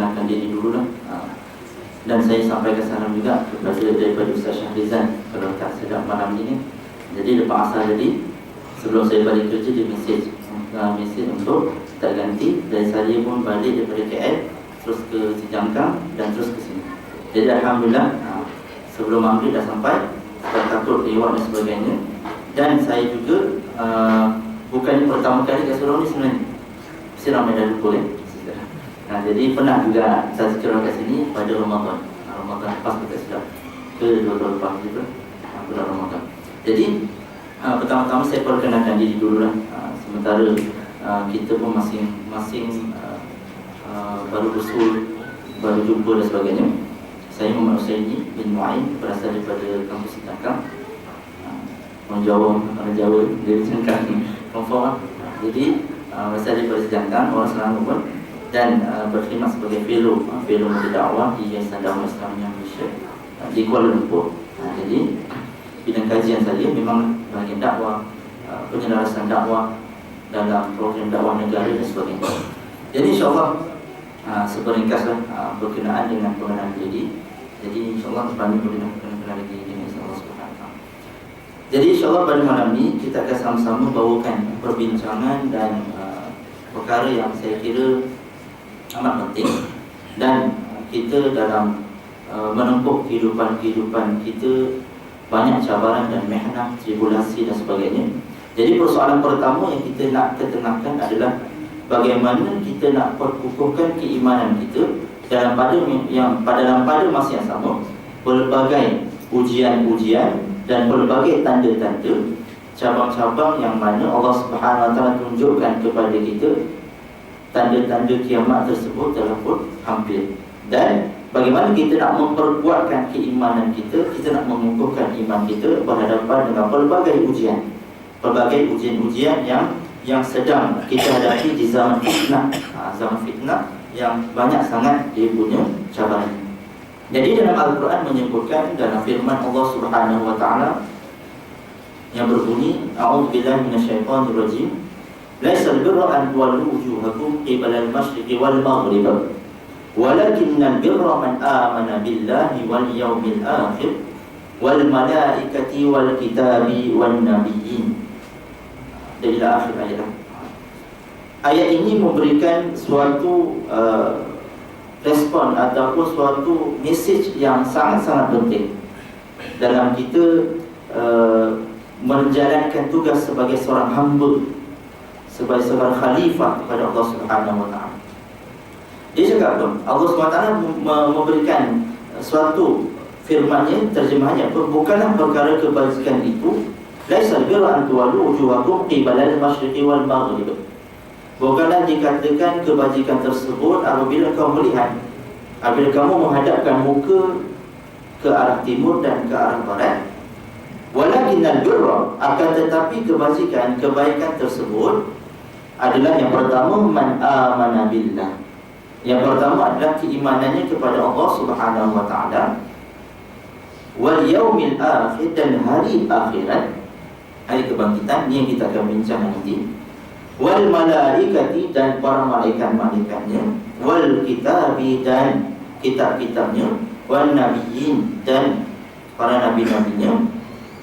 perkenalkan diri dulu lah. Dan saya sampaikan salam juga kepada daripada Ustaz Syahrizan kalau tak sedap malam ini. Jadi lepas asal tadi, sebelum saya balik kerja, dia mesej untuk tak ganti. Dan saya pun balik daripada KL terus ke Sijangkang dan terus ke sini. Jadi Alhamdulillah sebelum maghrib dah sampai, sebab takut lewat dan sebagainya. Dan saya juga bukan pertama kali kat Surau ni sebenarnya. Mesti ramai dah lupa kan. Jadi pernah juga saya zikir kat sini pada Ramadan. Ramadan lepas kita sudah ke 2 tahun lepas juga bulan Ramadan. Jadi pertama-tama saya perkenalkan diri dulu lah. Sementara kita pun masing-masing baru bersul, baru jumpa dan sebagainya. Saya Muhammad Husaini bin Mu'ain, berasal daripada kampus Sijangkang. Orang Jawa dari Sijangkang confirm. Jadi berasal daripada Sijangkang, orang Selangor pun, dan berkhidmat sebagai fellow Muda Dakwah di Yayasan Dakwah Islamiyah Malaysia di Kuala Lumpur. Jadi bidang kajian saya memang bahagian dakwah, penyelarasan dakwah dalam program dakwah negara dan sebagainya. Jadi insyaAllah seperingkaslah berkenaan dengan pengenalan diri. Jadi insyaAllah kami boleh kenal lagi dengan insyaAllah subhanahu. Jadi insyaAllah pada malam ini kita akan sama-sama bawakan perbincangan dan perkara yang saya kira amat penting. Dan kita dalam menempuh kehidupan kita banyak cabaran dan mihnah, tribulasi dan sebagainya. Jadi persoalan pertama yang kita nak ketengahkan adalah bagaimana kita nak perkukuhkan keimanan kita dalam pada masa yang sama, pelbagai ujian-ujian dan pelbagai tanda-tanda, cabang-cabang yang mana Allah Subhanahu Wa Taala tunjukkan kepada kita. Tanda-tanda kiamat tersebut telah pun hampir. Dan bagaimana kita nak memperkuatkan keimanan kita nak mengukuhkan iman kita berhadapan dengan pelbagai ujian-ujian yang sedang kita hadapi di zaman fitnah yang banyak sangat dia punya cabaran. Jadi dalam Al-Quran menyebutkan dalam firman Allah Subhanahu Wa Taala yang berbunyi, A'udzubillahi minasyaitonir rajim. Laisal birra an tuwallu wujuhakum qibala al-masyriqi wal maghrib, walakinnal birra man amana billahi wal yawmil akhir wal malaikati wal kitabi wan nabiyyin. Dari akhir ayat. Ayat ini memberikan suatu respon ataupun suatu message yang sangat-sangat penting dalam kita menjalankan tugas sebagai seorang hamba, sebagai seorang khalifah kepada Allah Subhanahu Wa Taala. Dia cakap Allah Subhanahu Wa Taala memberikan suatu firman-Nya, terjemahannya, bukanlah perkara kebajikan itu laisal birra an tuwallu wujuhakum qibala al-masyriqi wal maghrib. Bukanlah dikatakan kebajikan tersebut apabila kamu menghadapkan muka ke arah timur dan ke arah barat. Walakinnal birra, akan tetapi kebaikan tersebut adalah yang pertama man amana billah. Yang pertama adalah keimanannya kepada Allah Subhanahu Wa Taala, wal yaumil akhir, dan hari akhirat, hari kebangkitan. Ini yang kita akan bincang nanti. Wal malaikati, dan para malaikat-malaikatnya, wal kitabi, dan kitab-kitabnya, wal nabiyyin, dan para nabi-nabinya,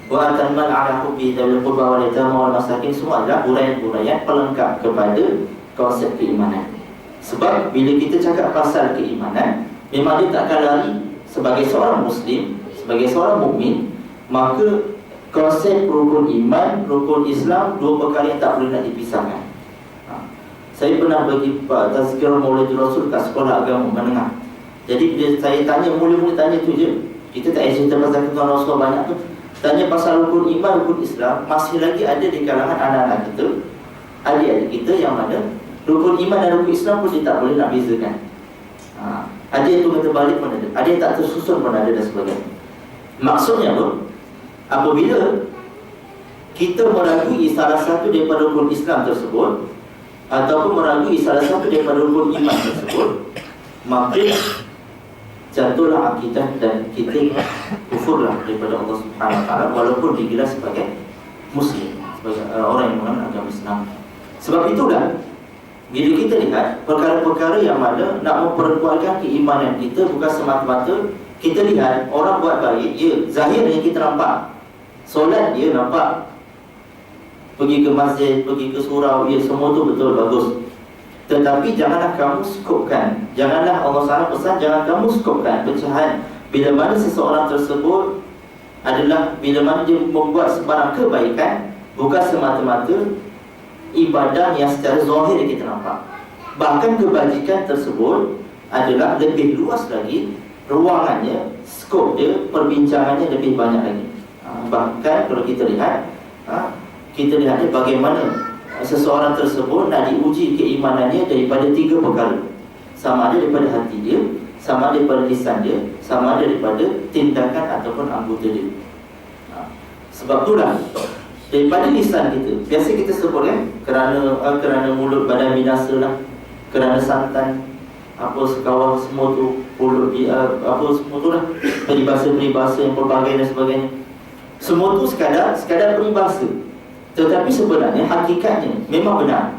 wa atammal ala hubbi dzil qurba wal yatama wal masakin. Semua adalah huraian-huraian pelengkap kepada konsep keimanan. Sebab bila kita cakap pasal keimanan, memang dia takkan lari sebagai seorang Muslim, sebagai seorang mukmin, maka konsep rukun iman, rukun Islam, dua perkara yang tak boleh nak dipisahkan. Saya pernah bagi tazkirah Maulidul Rasul kat sekolah agama menengah. Jadi bila saya tanya, mula-mula tanya tu je, kita tak cerita pasal ketuhanan Rasulullah banyak tu, tanya pasal rukun iman, rukun Islam, masih lagi ada di kalangan anak-anak kita, adik-adik kita yang mana rukun iman dan rukun Islam pun dia tak boleh nak bezakan. Ada yang tu kata balik pun ada, ada yang tak tersusun pun ada dan sebagainya. Maksudnya apa? Apabila kita meragui salah satu daripada rukun Islam tersebut, ataupun meragui salah satu daripada rukun iman tersebut, maka jatuhlah akidah dan kita kufurlah daripada Allah Subhanahu Wa Taala, walaupun digelar sebagai Muslim, sebagai orang yang mengenal agama Islam. Sebab itulah Bila kita lihat perkara-perkara yang mana nak memperkuatkan keimanan kita, bukan semata-mata kita lihat orang buat baik, ya, zahirnya kita nampak solat dia nampak, pergi ke masjid, pergi ke surau, ya, semua tu betul, bagus. Tetapi janganlah kamu skopkan, janganlah Allah SWT pesan, jangan kamu skopkan pecahan bila mana seseorang tersebut adalah bila mana dia membuat sebarang kebaikan, bukan semata-mata ibadah yang secara zahir kita nampak. Bahkan kebajikan tersebut adalah lebih luas lagi, ruangannya, skop dia, perbincangannya lebih banyak lagi. Bahkan kalau kita lihat ni bagaimana seseorang tersebut nak diuji keimanannya daripada 3 perkara. Sama ada daripada hati dia, sama ada daripada lisan dia, sama ada daripada tindakan ataupun anggota dia. Sebab itulah daripada lisan kita, biasa kita sebut kan, kerana mulut badan binasa lah, kerana santan, apa sekawal semua tu, mulut apa semua tu lah, peribahasa-peribahasa yang pelbagai dan sebagainya. Semua tu sekadar peribahasa. Tetapi sebenarnya hakikatnya memang benar.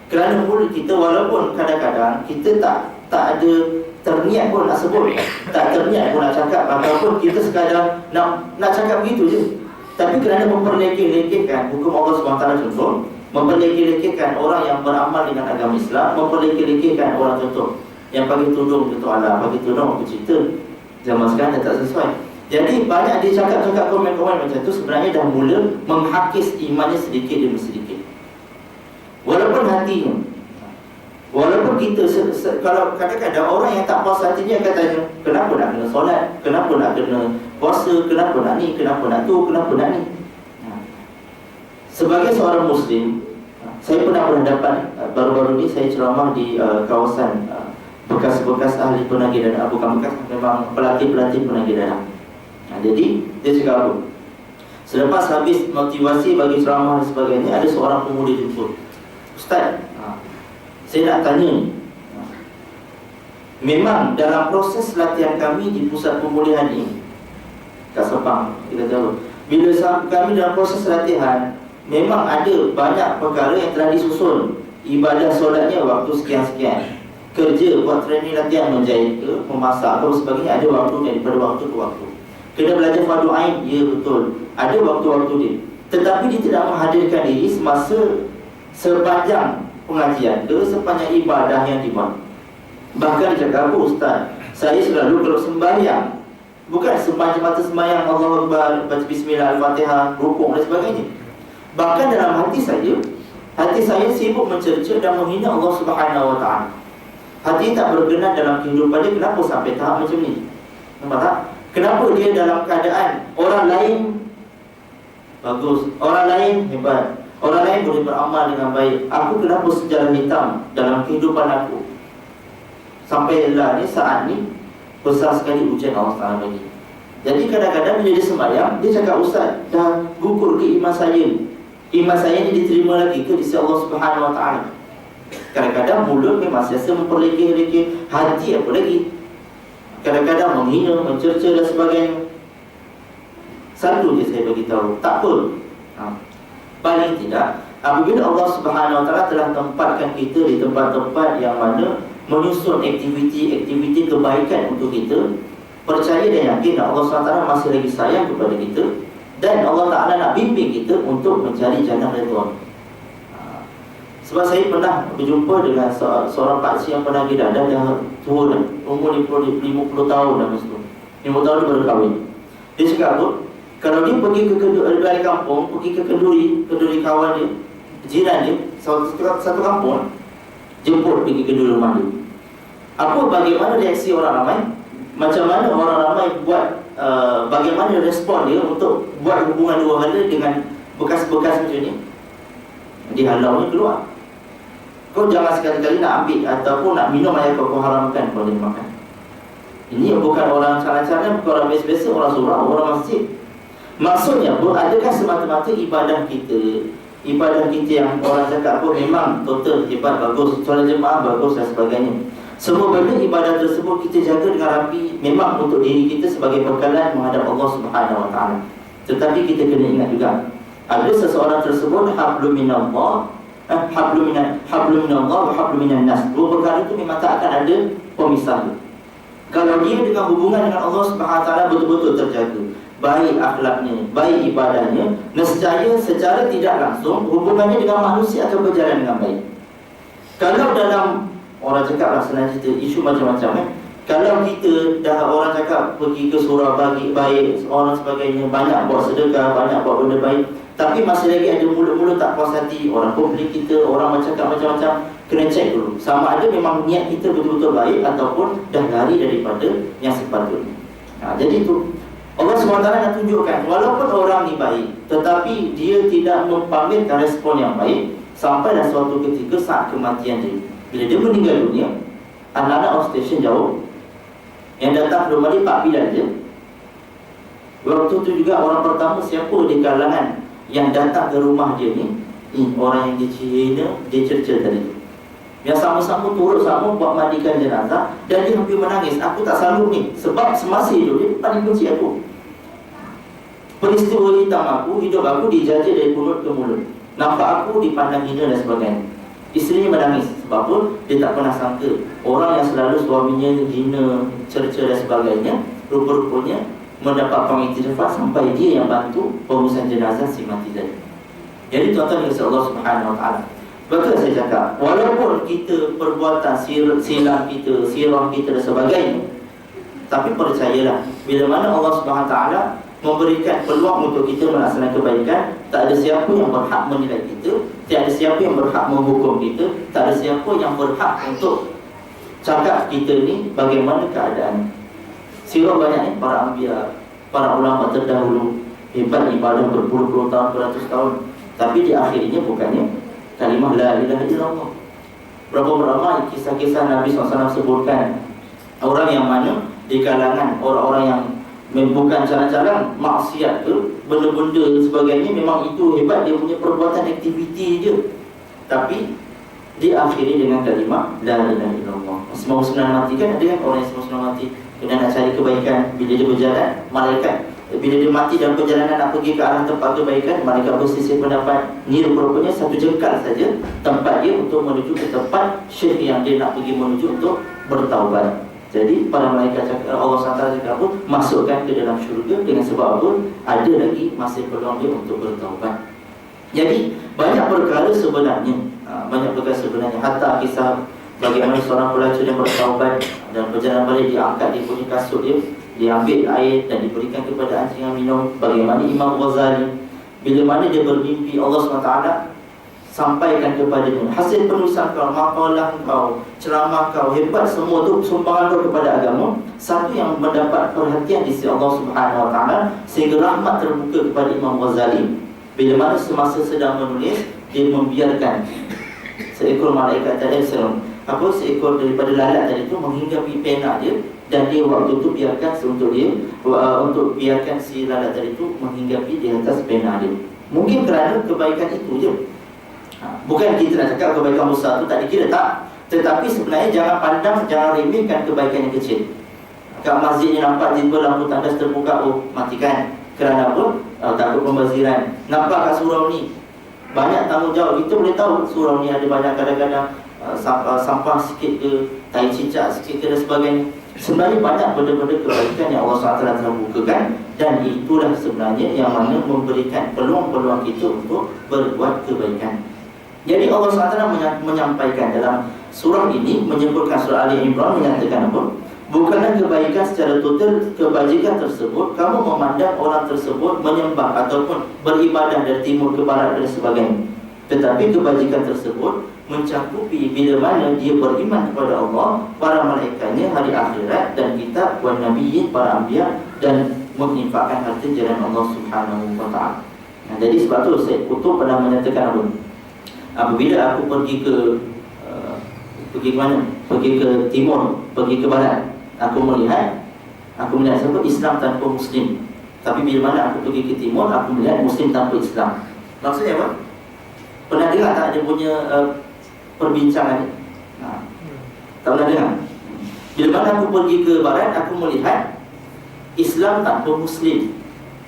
Kerana mulut kita, walaupun kadang-kadang kita tak ada terniat pun nak sebut, tak terniat pun nak cakap, ataupun kita sekadar nak cakap begitu je. Tapi kerana memperlekeh-lekehkan hukum Allah SWT, contoh, memperlekeh-lekehkan orang yang beramal dengan agama Islam, memperlekeh-lekehkan orang, contoh yang pakai tudung, contoh pakai tudung, apa cerita, zaman sekarang dah tak sesuai. Jadi banyak dia cakap-cakap komen-komen macam tu, sebenarnya dah mula menghakis imannya sedikit demi sedikit. Walaupun hatinya, walaupun kita kalau kadang-kadang orang yang tak puas hatinya akan tanya, kenapa nak kena solat, kenapa nak kena puasa, kenapa nak ni, kenapa nak tu, kenapa nak ni. Sebagai seorang Muslim, saya pernah berhadapan, baru-baru ni saya ceramah di kawasan bekas-bekas ahli penagih dana, bukan bekas, memang pelatih-pelatih penagih dana. Jadi dia cakap apa? Selepas habis motivasi bagi ceramah dan sebagainya, ada seorang pemuda jemput, Ustaz, saya nak tanya ni, memang dalam proses latihan kami di pusat pemulihan ni, kat Sepang, kita tahu, bila kami dalam proses latihan, memang ada banyak perkara yang telah disusun. Ibadah solatnya waktu sekian-sekian, kerja buat training latihan menjahit ke, memasak atau sebagainya, ada waktu daripada waktu ke waktu. Kena belajar fardu ain, ya betul, ada waktu-waktu dia. Tetapi dia tidak menghadirkan diri semasa sepanjang pengajian ke, sepanjang ibadah yang dibuat. Bahkan dia cakap, Ustaz, saya selalu kalau sembahyang, bukan semata-mata sembahyang Allahu Akbar, baca bismillah, al-Fatihah, rukuk dan sebagainya. Bahkan dalam hati saya sibuk mencerca dan menghina Allah Subhanahu Wa Taala. Hati tak berkenan dalam kehidupan dia. Kenapa sampai tahap macam ni? Nampak tak? Kenapa dia dalam keadaan orang lain bagus, orang lain hebat, orang lain boleh beramal dengan baik, aku kenapa sejarah hitam dalam kehidupan aku? Sampailah ni saat ni besar sekali ujian Allah Taala bagi. Jadi kadang-kadang bila dia sembahyang, dia cakap, Ustaz, dah gugur ke iman saya? Iman saya ni diterima lagi ke di sisi Allah Subhanahu Wa Taala? Kadang-kadang mulut memang siasa memperlekeh-lekeh, hati apa lagi? Kadang-kadang menghina, mencerca dan sebagainya. Satu je saya bagi tahu, tak apa. Paling tidak, apabila Allah Subhanahu Wa Taala telah tempatkan kita di tempat-tempat yang mana menyusun aktiviti-aktiviti kebaikan untuk kita, percaya dan yakin Allah SWT masih lagi sayang kepada kita, dan Allah Ta'ala nak bimbing kita untuk mencari jannah ridwan. Sebab saya pernah berjumpa dengan seorang pakcik yang pernah dah tua dah, umur 50 tahun dah masa tu. 50 tahun dia baru kahwin. Dia cakap apa? Kalau dia pergi ke dari kampung, pergi ke kenduri kawan dia, jiran dia, satu kampung, jemput pergi kenduri rumah dia. Bagaimana reaksi orang ramai? Macam mana orang ramai buat, bagaimana respon dia untuk buat hubungan dua hala dengan bekas-bekas macam ni? Dihalaunya keluar. Kau jangan sekali-kali nak ambil ataupun nak minum air kau haramkan kau dia makan. Ini bukan orang calon-calon, bukan orang biasa-biasa, orang surau, orang masjid. Maksudnya apa? Adakah semata-mata ibadah kita yang orang cakap apa memang total hebat, bagus, solat jemaah bagus dan sebagainya. Semua benda ibadah tersebut kita jaga dengan rapi, memang untuk diri kita sebagai bekalan menghadap Allah Subhanahu Wa Taala. Tetapi kita kena ingat juga, ada seseorang tersebut hablum minallah, hablum minallah wa hablum minan nas. Dua perkara itu memang tak akan ada pemisah. Kalau dia dengan hubungan dengan Allah Subhanahu Wa Taala betul-betul terjaga, baik akhlaknya, baik ibadahnya, nescaya secara tidak langsung hubungannya dengan manusia akan berjalan dengan baik. Kalau dalam orang cakap lah senang cerita isu macam-macam kalau kita dah orang cakap pergi ke surau bagi baik orang sebagainya, banyak buat sedekah, banyak buat benda baik, tapi masih lagi ada mulut-mulut tak puas hati, orang komplain kita, orang bercakap macam-macam, kena cek dulu sama ada memang niat kita betul-betul baik ataupun dah lari daripada yang sepatutnya. Jadi itu Allah SWT nak tunjukkan walaupun orang ni baik, tetapi dia tidak mempamerkan respon yang baik sampai dah suatu ketika saat kematian dia. Bila dia meninggal dunia, anak-anak outstation jauh, yang datang ke rumah dia 4 bilan je. Waktu tu juga orang pertama siapa di kalangan yang datang ke rumah dia ni, orang yang dia cina, dia cerca tadi tu, yang sama-sama turut sama buat mandikan jenazah, dan dia hampir menangis. Aku tak sanggup ni, sebab semasa hidup dia paling benci aku. Peristiwa hitam aku, hidup aku dijajah dari mulut ke mulut, nampak aku dipandang hina dan sebagainya. Isterinya menangis. Sebab pun dia tak pernah sangka orang yang selalu suaminya hina, cerca dan sebagainya, rupa-rupanya mendapat pengiktirafan sampai dia yang bantu pengurusan jenazah si mati tadi. Jadi tuan-tuan yang Allah Subhanahu Wa Taala, betul saya cakap, walaupun kita perbuatan silam kita, sirah kita dan sebagainya, tapi percayalah, bila mana Allah Subhanahu Wa Taala memberikan peluang untuk kita melaksanakan kebaikan, tak ada siapa yang berhak menilai kita, tak ada siapa yang berhak menghukum kita, tak ada siapa yang berhak untuk cakap kita ni bagaimana keadaan. Sirah banyak ni para anbiya, para ulama terdahulu hebat ibadah berpuluh-puluh tahun, beratus tahun, tapi di akhirnya bukannya kalimah la ilaha illallah. Berapa ramai kisah-kisah Nabi SAW sebutkan orang yang mana di kalangan orang-orang yang bukan jalan-jalan maksiat ke, benda-benda dan sebagainya, memang itu hebat dia punya perbuatan aktiviti je, tapi diakhiri dengan kalimah la ilaha illallah. Semua senang mati kan, ada kan orang yang semua senang mati kena nak cari kebaikan. Bila dia berjalan, malaikat bila dia mati dalam perjalanan nak pergi ke arah tempat kebaikan, malaikat bersisir pendapat ni rupanya satu jengkal saja tempat dia untuk menuju ke tempat syekh yang dia nak pergi menuju untuk bertaubat. Jadi para malaikat cakap, Allah SWT cakap apa? Masukkan ke dalam syurga dengan sebab apa? Ada lagi masih peluang dia untuk bertaubat. Jadi banyak perkara sebenarnya, hatta kisah bagaimana seorang pelacur yang bertaubat dan perjalanan balik, diangkat dia punya kasut dia, diambil air dan diberikan kepada anjing yang minum. Bagaimana Imam Ghazali, bila mana dia bermimpi Allah SWT sampaikan kepadanya hasil penulisan kau, makalah kau, ceramah kau, hebat semua tu sumbangan kau kepada agama. Satu yang mendapat perhatian di sisi Allah Subhanahu Wa Taala sehingga rahmat terbuka kepada Imam Ghazali. Bila mana semasa sedang menulis, dia membiarkan seekor malaikat tadi, seekor daripada lalat tadi itu menghinggapi pena dia, dan dia waktu itu biarkan untuk dia untuk biarkan si lalat tadi itu menghinggapi di atas pena dia. Mungkin kerana kebaikan itu je. Bukan kita nak cakap kebaikan besar tu tak dikira, tak. Tetapi sebenarnya jangan pandang, jangan remehkan kebaikan yang kecil. Kat masjid ni nampak tiba lampu tandas terbuka, oh matikan. Kerana apa? Takut pembaziran. Nampak kat surau ni banyak tanggungjawab. Kita boleh tahu surau ni ada banyak kadang-kadang sampah sikit ke, tai cicak sikit ke dan sebagainya. Sebenarnya banyak benda-benda kebaikan yang Allah SWT telah bukakan, dan itulah sebenarnya yang mana memberikan peluang-peluang kita untuk berbuat kebaikan. Jadi Allah SWT menyampaikan dalam surah ini, menyebutkan surah Ali Imran menyatakan apa? Bukanlah kebaikan secara total kebajikan tersebut kamu memandang orang tersebut menyembah ataupun beribadah dari timur ke barat dan sebagainya, tetapi kebajikan tersebut mencakupi bila mana dia beriman kepada Allah, para malaikatnya, hari akhirat, dan kitab, wan nabiyyin, para anbiya, dan menginfakkan harta jalan Allah Subhanahu Wa Taala. Jadi sebab tu Syekh Qutb pernah menyatakan apa? Apabila aku pergi ke mana? Pergi ke timur, pergi ke barat, aku melihat siapa? Islam tanpa Muslim. Tapi bila mana aku pergi ke timur, aku melihat Muslim tanpa Islam. Maksudnya apa? Pernah dengar tak dia punya perbincangan ni? Tak pernah dengar? Bila mana aku pergi ke barat, aku melihat Islam tanpa Muslim.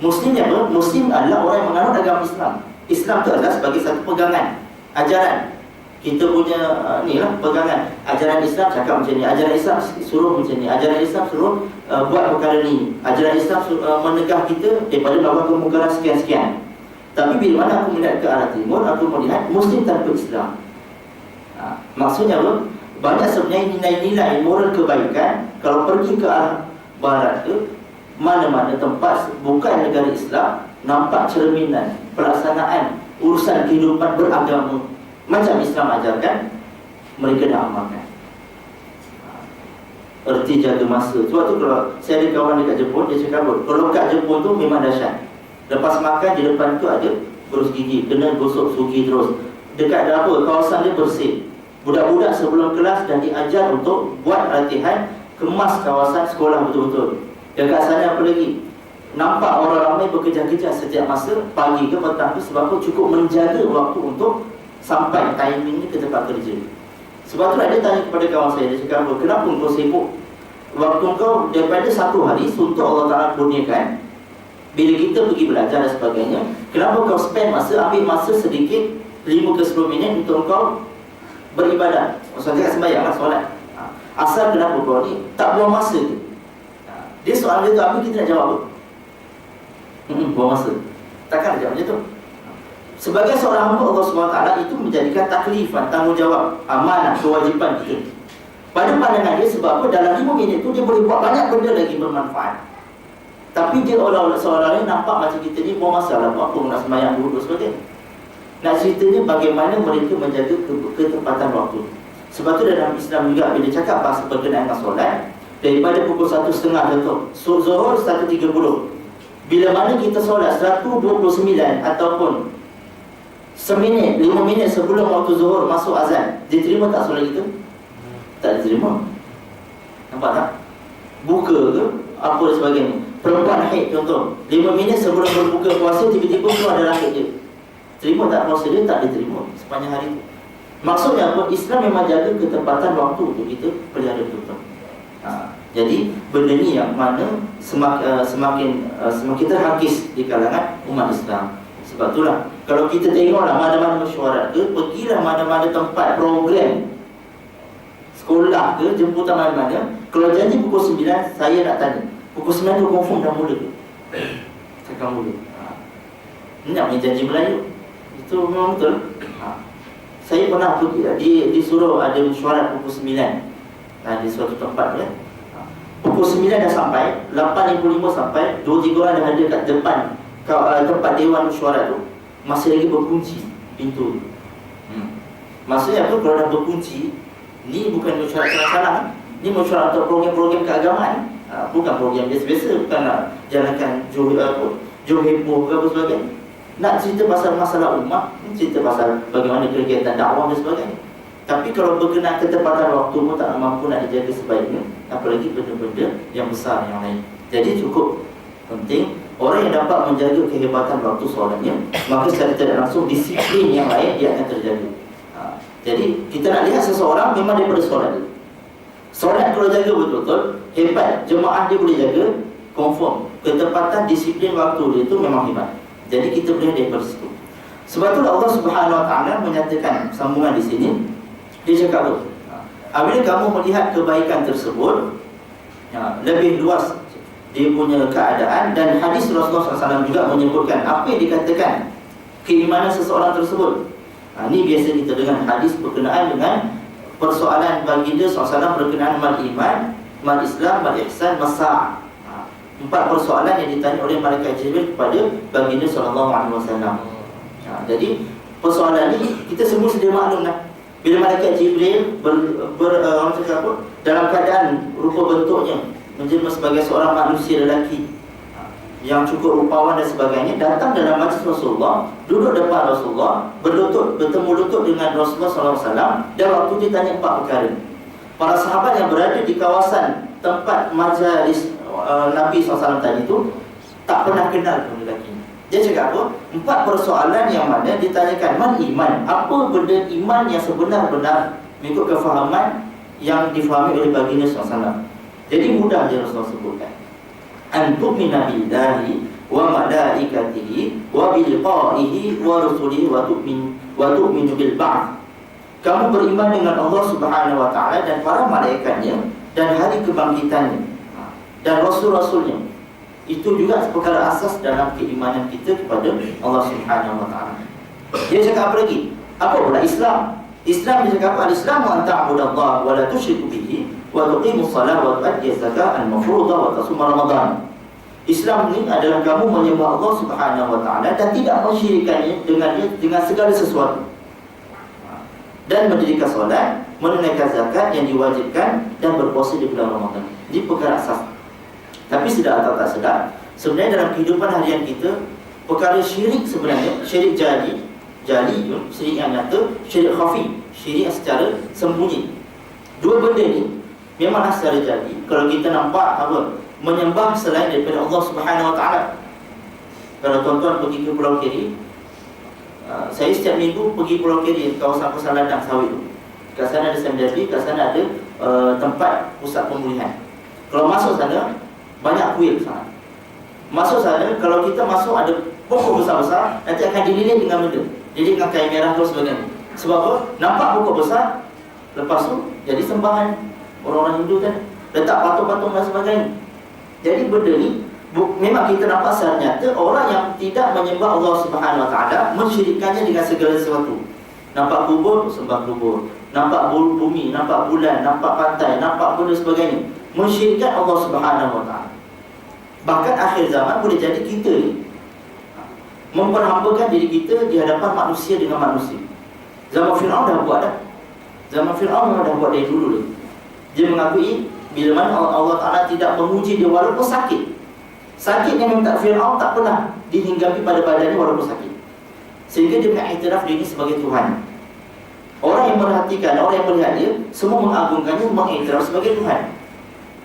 Muslim ni apa? Muslim adalah orang yang menganut agama Islam. Islam itu adalah sebagai satu pegangan. ajaran. Kita punya ni lah pegangan. Ajaran Islam cakap macam ni, ajaran Islam suruh macam ni, ajaran Islam suruh buat perkara ni, ajaran Islam menegah kita daripada melakukan kemungkaran sekian-sekian. Tapi bila mana aku melihat ke arah timur, aku melihat Muslim tanpa Islam. Maksudnya apa? Banyak sebenarnya nilai-nilai moral kebaikan kalau pergi ke arah barat ke mana-mana tempat bukan negara Islam, nampak cerminan pelaksanaan urusan kehidupan beragama macam Islam ajarkan, mereka dah amalkan. Erti jaga masa. Sebab tu kalau saya ada kawan dekat Jepun, dia cakap kalau kat Jepun tu memang dahsyat. Lepas makan di depan tu ada berus gigi, kena gosok sugi terus. Dekat apa, kawasan dia bersih. Budak-budak sebelum kelas dah diajar untuk buat latihan kemas kawasan sekolah betul-betul. Dekat sana apa lagi? Nampak orang ramai bekerja-kerja setiap masa, pagi ke petang ke, sebab tu cukup menjaga waktu untuk sampai timing ni ke tempat kerja. Sebab tu dia tanya kepada kawan saya, dia cakap, kenapa kau sibuk? Waktu kau daripada satu hari untuk Allah Ta'ala kurniakan, bila kita pergi belajar dan sebagainya, kenapa kau spend masa, ambil masa sedikit 5 ke 10 minit untuk kau beribadah? Maksudnya sembahyang lah, solat. Asal kenapa kau ni tak buang masa tu? Dia soalan dia tu, apa kita nak jawab? Buang masa. Takkan jawab macam tu. Sebagai seorang hamba Allah SWT itu menjadikan taklifan, tanggungjawab, amanah, kewajipan kita. Pada pandangan dia, sebab apa? Dalam 5 minit tu dia boleh buat banyak benda lagi bermanfaat. Tapi dia seolah-olah nampak macam kita ni buang masa lah, apa nak sembahyang dulu sebagainya. Nak ceritanya bagaimana mereka menjaga ketepatan waktu. Sebab tu dalam Islam juga bila cakap pasal berkenaan dengan solat, daripada pukul 1.30 tu, Zuhur 1.30. Bila mana kita solat 1.29 ataupun seminit, 5 minit sebelum waktu zuhur masuk azan, diterima tak solat kita? Tak diterima. Nampak tak? Buka ke apa dan sebagainya. Perempuan haid contoh, 5 minit sebelum berbuka puasa tiba-tiba keluar ada rahim dia, terima tak puasa dia? Tak diterima sepanjang hari itu. Maksudnya apa? Islam memang jaga ketepatan waktu untuk kita pelihara betul-betul. Jadi benda ni yang mana semakin terhakis di kalangan umat Islam. Sebab itulah kalau kita tengoklah mana-mana mesyuarat ke, pergilah mana-mana tempat program sekolah ke, jemputan mana-mana, kalau janji pukul 9, saya nak tanya, pukul 9 tu confirm dah mula ke? Takkan mula. Ini nak punya janji Melayu. Itu memang betul. Saya pernah pergi, disuruh ada mesyuarat pukul 9 di suatu tempat ya. Pukul 9 dah sampai, 8.55 sampai, 2-3 orang dah ada kat depan tempat dewan mesyuarat tu, masih lagi berkunci pintu tu. Maksudnya apa? Kalau dah berkunci, ni bukan mesyuarat salah-salah, ni mesyuarat untuk program-program keagamaan. Bukan program biasa-biasa, bukan nak jalankan Johor ke apa sebagainya. Nak cerita pasal masalah umat, cerita pasal bagaimana kegiatan dakwah dan sebagainya. Tapi kalau berkenaan ketepatan waktu pun tak mampu nak dijaga sebaiknya, apalagi benda-benda yang besar yang lain. Jadi cukup penting orang yang dapat menjaga kehebatan waktu solatnya, maka secara tidak langsung disiplin yang lain dia akan terjaga. Jadi kita nak lihat seseorang memang daripada solat dia. Solat kalau jaga betul-betul, hebat. Jemaah dia boleh jaga, confirm. Ketepatan disiplin waktu dia itu memang hebat. Jadi kita boleh daripada situ. Sebab tu Allah Subhanahu Wa Taala menyatakan sambungan di sini. Dia cakap tu, apabila kamu melihat kebaikan tersebut, lebih luas dia punya keadaan, dan hadis Rasulullah SAW juga menyebutkan apa yang dikatakan keimanan seseorang tersebut. Ini biasa kita dengar hadis berkenaan dengan persoalan baginda SAW berkenaan mal iman, mal Islam, mal ihsan, masa'. 4 persoalan yang ditanya oleh malaikat Jibril kepada baginda SAW. Jadi persoalan ni kita semua sedia maklum lah. Bila malaikat Jibril dalam keadaan rupa bentuknya menjelma sebagai seorang manusia lelaki yang cukup rupawan dan sebagainya, datang dalam majlis Rasulullah, duduk depan Rasulullah, bertemu lutut dengan Rasulullah SAW, dan waktu ditanya 4 perkara. Para sahabat yang berada di kawasan tempat majlis Nabi SAW tadi itu tak pernah kenal pun lelaki. Dia cakap apa? 4 persoalan yang mana ditanyakan, man iman, apa benda iman yang sebenar-benar mengikut kefahaman yang difahami oleh baginda SAW. Jadi mudah dia Rasulullah sebutkan, antu'mina billahi wa malaikatihi wa biliqa'ihi wa rusulihi wa tu'minu bil ba'th. Kamu beriman dengan Allah Subhanahu wa taala dan para malaikatnya dan hari kebangkitannya dan rasul-rasulnya. Itu juga perkara asas dalam keimanan kita kepada Allah Subhanahu wa taala. Dia cakap apa lagi? Apa pula Islam? Islam dia cakap al-Islam wa ta'budallaha wa la tusyriku bihi wa tuqimus salat wa tu'addi zakat al-mafruḍah wa tasum Ramadan. Islam ni adalah kamu menyembah Allah Subhanahu wa taala dan tidak mensyirikkannya dengan segala sesuatu. Dan mendirikan solat, menunaikan zakat yang diwajibkan dan berpuasa di bulan Ramadan. Ini perkara asas. Tapi sedar atau tak sedar, sebenarnya dalam kehidupan harian kita, perkara syirik sebenarnya, syirik jali, syirik yang nyata, syirik khafi, syirik yang secara sembunyi. Dua benda ni memanglah secara jali. Kalau kita nampak menyembah selain daripada Allah Subhanahu wa taala. Kalau tuan-tuan pergi ke Pulau Keri, saya setiap minggu pergi Pulau Keri, kawasan ladang sawit tu. Kat sana ada seminari, kat sana ada tempat pusat pemulihan. Kalau masuk sana, banyak kuil sana. Masuk sana, kalau kita masuk ada pokok besar-besar, nanti akan dililit dengan benda. Jadi dengan kain merah tu sebagainya. Sebab apa? Nampak pokok besar, lepas tu jadi sembahan orang-orang Hindu kan, letak patung-patung dan sebagainya. Jadi benda ni memang kita nampak secara nyata orang yang tidak menyembah Allah Subhanahu wa taala mensyirikkannya dengan segala sesuatu. Nampak kubur, sembah kubur. Nampak bumi, nampak bulan, nampak pantai, nampak benda sebagainya. Mensyirikkan Allah Subhanahu wa taala. Bahkan akhir zaman boleh jadi kita ni memperhambakan diri kita di hadapan manusia dengan manusia. Zaman Fir'aun dah buat dah. Zaman Fir'aun memang dah buat dari dulu ni. Dia mengakui bila mana Allah Ta'ala tidak menguji dia walaupun sakit. Sakitnya minta Fir'aun tak pernah dihinggapi pada badannya walaupun sakit. Sehingga dia mengiktiraf diri sebagai Tuhan. Orang yang merhatikan, orang yang melihat dia, semua mengagungkannya, mengiktiraf sebagai Tuhan.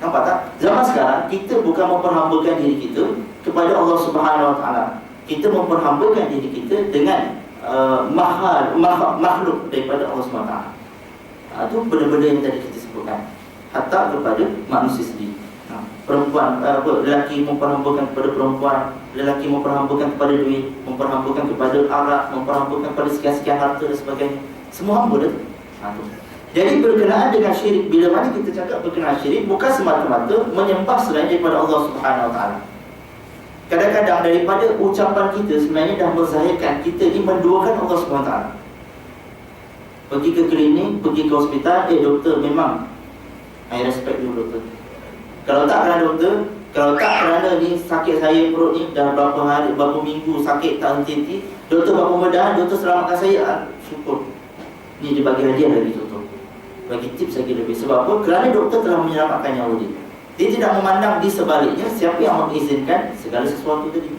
Nampak tak? Zaman sekarang kita bukan memperhambakan diri kita kepada Allah Subhanahu wa taala. Kita memperhambakan diri kita dengan makhluk daripada Allah Subhanahu wa taala. Itu benda-benda yang tadi kita sebutkan. Hatta kepada manusia sendiri. Perempuan, lelaki memperhambakan kepada perempuan, lelaki memperhambakan kepada duit, memperhambakan kepada arak, memperhambakan kepada sekian-sekian harta dan sebagainya. Semua hamba dah. Jadi berkenaan dengan syirik, bila mana kita cakap berkenaan syirik, bukan semata-mata menyembah selain daripada Allah Subhanahu wa taala. Kadang-kadang daripada ucapan kita sebenarnya dah menzahirkan kita ni menduakan Allah Subhanahu wa taala. Pergi ke klinik, pergi ke hospital, doktor memang I respect you doktor. Kalau tak kerana doktor, kalau tak kerana ni sakit saya perut ni dah berapa hari, berapa minggu sakit tak henti-henti, doktor berapa mudah, doktor selamatkan saya, syukur. Ni dia bagi hadiah lagi doktor. Bagi tips lagi lebih. Sebab apa? Kerana doktor telah menyelamatkan nyawa dia. Dia tidak memandang di sebaliknya siapa yang mengizinkan segala sesuatu tadi.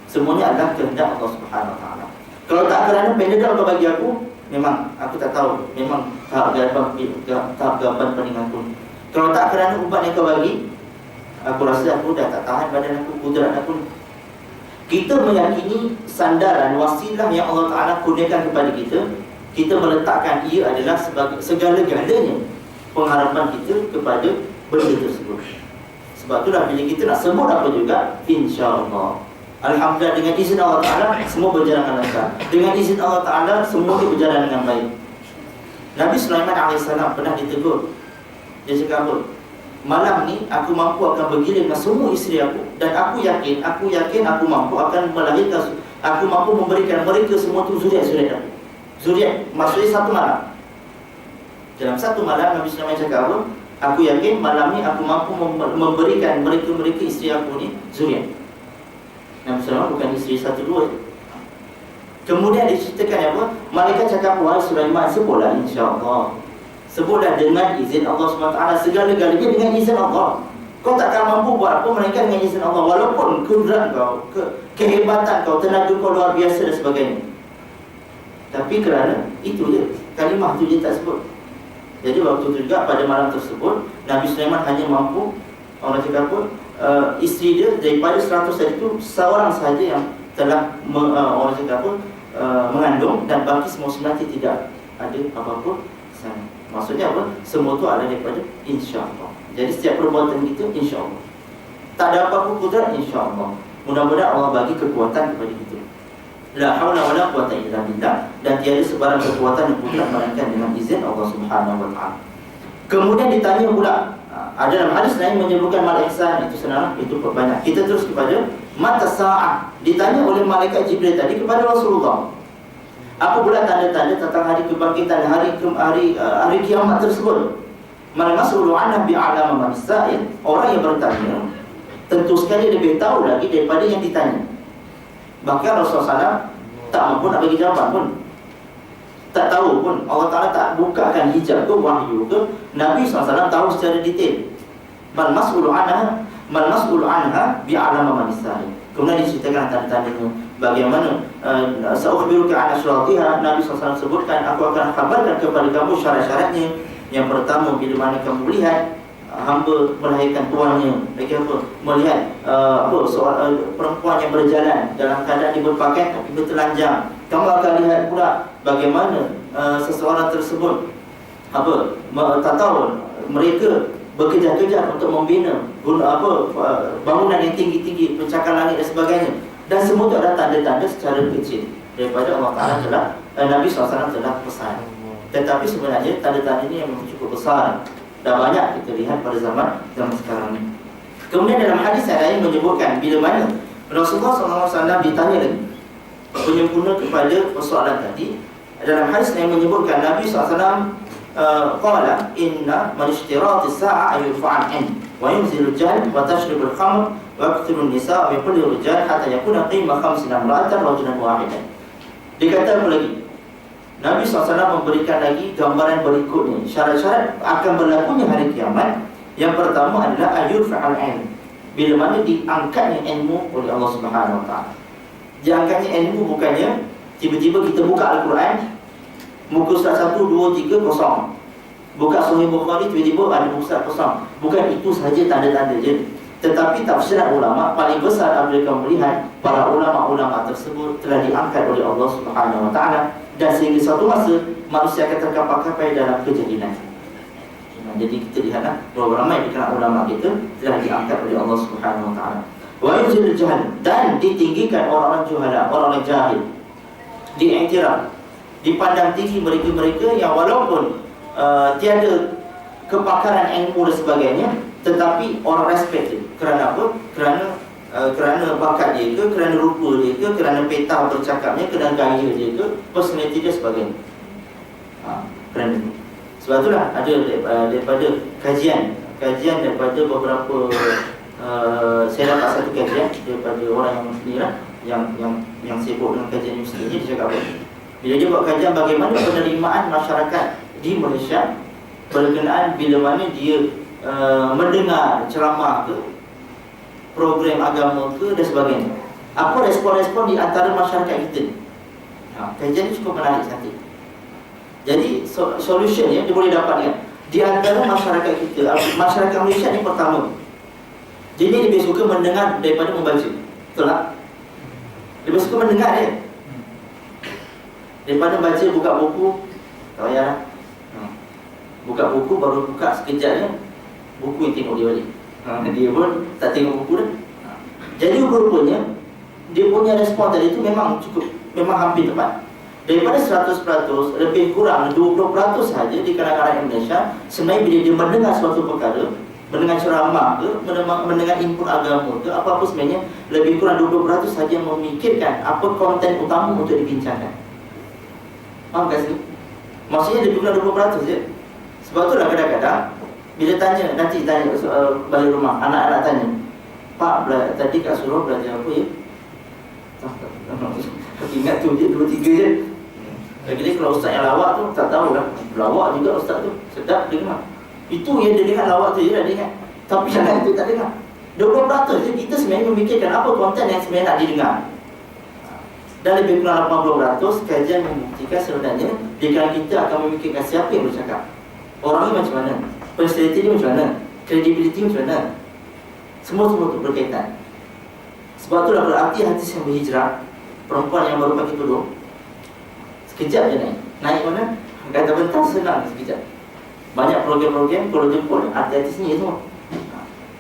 Semuanya adalah kehendak Allah Subhanahu wa taala. Kalau tak kerana Panadol kau bagi aku, memang aku tak tahu, memang tahap gaban peningatku. Kalau tak kerana ubat yang kau bagi, aku rasa aku dah tak tahan badan aku, kudrat aku. Kita meyakini sandaran wasilah yang Allah Ta'ala kurniakan kepada kita, kita meletakkan ia adalah sebagai segala-galanya pengharapan kita kepada benda tersebut. Sebab itulah bila kita nak sebut apa juga, insya-Allah, alhamdulillah, dengan izin Allah Ta'ala semua berjalan dengan lancar. Dengan izin Allah Ta'ala semua berjalan dengan baik. Nabi Sulaiman AS pernah ditegur. Dia cakap apa? Malam ni aku mampu akan bergilir dengan semua isteri aku, dan aku yakin aku mampu akan melahirkan, aku mampu memberikan mereka semua tu zuriat-zuriat aku. Zuriat maksudnya satu malam. Dalam satu malam Nabi Sulaiman cakap apa? Aku yakin malam ni aku mampu memberikan mereka isteri aku ni zuriat. Nabi Sulaiman bukan isteri satu dua. Kemudian diceritakan apa? Malaikat cakap, wahai Sulaiman, sebutlah insya-Allah. Sebutlah dengan izin Allah SWT. Segala-galanya dengan izin Allah. Kau takkan mampu buat apa melainkan dengan izin Allah. Walaupun kudrat kau, kehebatan kau, tenaga kau luar biasa dan sebagainya. Tapi kerana itu je, kalimah tu dia tak sebut. Jadi waktu itu juga pada malam tersebut, Nabi Sulaiman hanya mampu, orang cakap apa, isteri dia daripada 100 hari itu, seorang sahaja yang telah orang cakap apa, mengandung, dan bagi semua nanti tidak ada apa-apa sana. Maksudnya apa? Semua itu ada daripada insya-Allah. Jadi setiap perbuatan kita insya-Allah. Tak ada apa-apa kudrat insya-Allah. Mudah-mudahan Allah bagi kekuatan kepada kita. La haula wala quwwata illa billah, dan tiada sebarang kekuatan yang punya melainkan dengan izin Allah Subhanahu wa taala. Kemudian ditanya pula, ada dalam hadis lain menyebutkan mal ihsan, itu senang, itu banyak. Kita terus kepada mata sa'ah. Ditanya oleh malaikat Jibril tadi kepada Rasulullah, apa pula tanda-tanda tentang hari kebangkitan, hari kiamat tersebut? Man mas'ulu anha bi'alama man sa'il. Orang yang bertanya tentu sekali lebih tahu lagi daripada yang ditanya. Bahkan Rasulullah SAW tak mampu nak bagi jawapan pun, tak tahu pun. Allah Ta'ala tak bukakan hijab ke, wahyu ke. Nabi SAW tahu secara detail. Man mas'ulu anha bi'alama man sa'il. Kemudian diceritakan tanda-tandanya, bagaimana sa'ukhbiruka an asyratiha. Nabi SAW sebutkan, aku akan kabarkan kepada kamu syarat-syaratnya. Yang pertama, bila mana kamu melihat hamba melahirkan tuannya, lagi apa, melihat perempuan yang berjalan dalam keadaan dia berpakaian tapi bertelanjang, kamu akan lihat pula bagaimana seseorang tersebut tak tahu, mereka bekerja-kerja untuk membina bangunan yang tinggi-tinggi, pencakar langit dan sebagainya. Dan semua itu adalah tanda-tanda secara kecil daripada Allah Ta'ala telah Nabi SAW telah pesan. Tetapi sebenarnya tanda-tanda ini yang cukup besar dan banyak kita lihat pada zaman sekarang ini. Kemudian dalam hadis yang lain menyebutkan bila mana Rasulullah SAW ditanya lagi penyempurna kepada persoalan tadi. Dalam hadis yang menyebutkan Nabi SAW qala inna man ishtirati as-sa'a yurfa'an an wa yunzilu al-jahl wa tashrib al-khamr wa yaqtulu an-nisa' wa yaqulu rijal hatta yakuna qima 50 imra'atan rajulan wahidan. Dikata apa lagi? Nabi SAW memberikan lagi gambaran berikutnya, syarat-syarat akan berlakunya hari kiamat. Yang pertama adalah ayurfa'al ilm, bila mana diangkatnya ilmu oleh Allah Subhanahu wa taala. Diangkatnya ilmu bukannya tiba-tiba kita buka Al-Quran, muka surat 1, 2, 3 kosong. Buka Sahih Bukhari, tiba-tiba ada muka surat kosong. Bukan itu sahaja tanda-tanda je. Tetapi tafsiran ulama paling besar apabila melihat para ulama-ulama tersebut telah diangkat oleh Allah Subhanahu wa taala, dan sehingga suatu masa manusia akan terkapai dalam kejahilan. Jadi kita lihatlah bahawa ramai di kalangan ulama kita telah diangkat oleh Allah Subhanahu wa taala. Wa yuzil jahl, dan ditinggikan orang-orang juhala, orang-orang jahil. Diiktiraf, dipandang tinggi mereka-mereka yang walaupun tiada kepakaran ilmu dan sebagainya, tetapi orang respect dia. Kerana apa? Kerana bakat dia ke, kerana rupa dia ke, kerana peta bercakapnya, kerana gaya dia ke, personality dia sebagainya. Kerana itu. Sebab itulah ada daripada kajian daripada beberapa saya dapat satu kajian daripada orang yang ni lah, yang sibuk dengan kajian universiti ni. Dia cakap apa? Bila dia buat kajian bagaimana penerimaan masyarakat di Malaysia berkenaan bila mana dia mendengar ceramah ke, program agama ke dan sebagainya. Apa respon-respon di antara masyarakat kita ni? Kajian ni cukup menarik cantik. Jadi solutionnya dia boleh dapatkan di antara masyarakat kita. Masyarakat Malaysia ni pertama, dia ni lebih suka mendengar daripada membaca. Betul tak? Lebih suka mendengar dia daripada baca. Buka buku, tak payah. Buka buku, baru buka sekejapnya buku yang tengok dia balik. Dia pun tak tengok buku dah. Jadi rupanya dia punya respon tadi itu memang hampir tepat. Daripada 100%, lebih kurang 20% saja di kalangan Indonesia sebenarnya bila dia mendengar suatu perkara, mendengar ceramah ke, mendengar input agama ke, apa-apa, sebenarnya lebih kurang 20% saja memikirkan apa konten utama untuk dibincangkan. Faham tak sini? Maksudnya lebih kurang 20% saja. Sebab itulah kadang-kadang bila nanti tanya balik rumah, anak-anak tanya, "Pak, tadi Kak suruh belajar apa ya?" Ingat tu je, 2-3 je. Lagi kalau ustaz yang lawak tu tak tahulah. Lawak juga ustaz tu, sedap dengar. Itu yang dia dengar, lawak tu je dah dengar. Tapi yang lain tu tak dengar. 20% je kita sebenarnya memikirkan apa konten yang sebenarnya nak didengar. Dan lebih kurang 80% kajian membuktikan sebenarnya di kalangan kita akan memikirkan siapa yang bercakap, orangnya macam mana, personality dia macam mana, credibility macam mana. Semua tu berkaitan. Sebab itulah berarti hadis yang berhijrah, perempuan yang baru pakai tudung, sekejap je naik mana? Kata bentar senang sekejap. Banyak program-program kalau jemput artis ni semua.